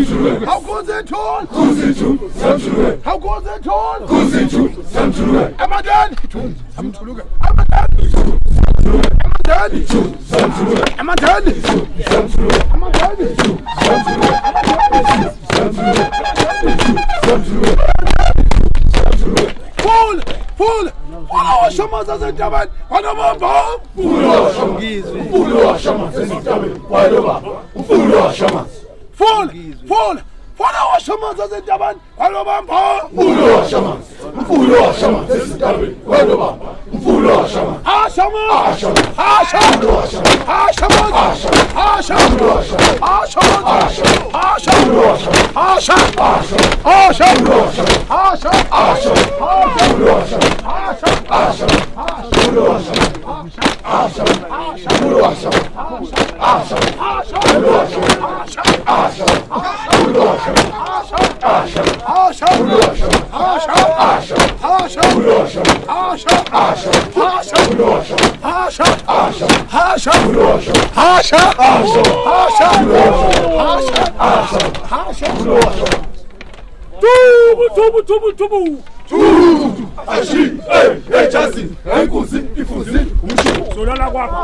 How goes it all? How goes it all? Am I done? I'm to look at. Am I done? Am I done? Am I done? Full! Follow Shamas as a German! What about Bob? Follow Shamas as a German! What about Follow Shamas? Full! Follow Shamas as a German! What about Bob? Follow Shamas as a German! What about Follow Shamas? Tubu. Ashi, chasi, enkuzi, ifuzi, umshibu. Solala kwako.